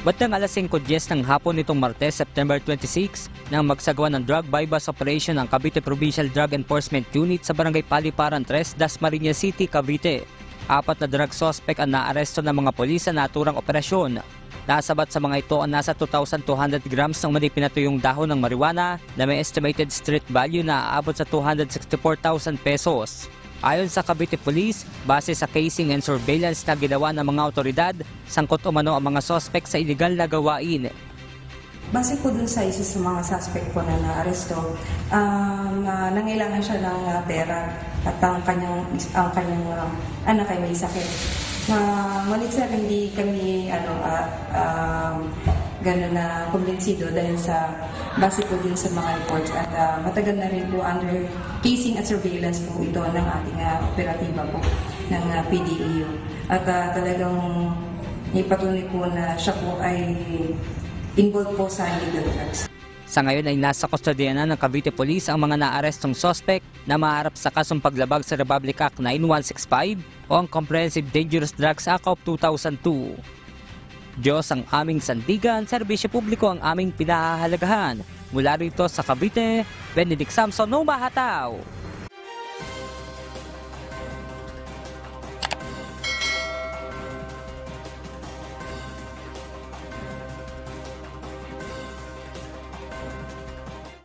Bandang alas 5:10 ng hapon nitong Martes, September 26, nang magsagawa ng drug bypass operation ang Cavite Provincial Drug Enforcement Unit sa Barangay Paliparan 3, Dasmariñas City, Cavite. 4 na drug suspect ang naaresto ng mga pulis sa naturang operasyon. Nasabat sa mga ito ang nasa 2,200 grams ng manipinatuyong dahon ng marijuana na may estimated street value na aabot sa 264,000 pesos. Ayon sa Cavite Police, base sa casing and surveillance na ginawa ng mga otoridad, sangkot umano ang mga suspect sa iligal na gawain. Base po dun sa isa sa mga suspect po na naaresto, nangailangan siya ng pera at ang kanyang anak ay may sakit. Ngunit sir, hindi kami gano'n na kumbinsido dahil sa base po din sa mga reports at matagal na rin po under casing at surveillance po ito ng ating operatiba po ng PDEU. At talagang ipatunay po na siya po ay involved po sa illegal drugs. Sa ngayon ay nasa kustodiya na ng Cavite Police ang mga naarestong suspect na maharap sa kasong paglabag sa Republic Act 9165 o ang Comprehensive Dangerous Drugs Act of 2002. Diyos ang aming sandigan, serbisyo publiko ang aming pinahahalagahan. Mula rito sa Cavite, Benedict Samson, Numahataw.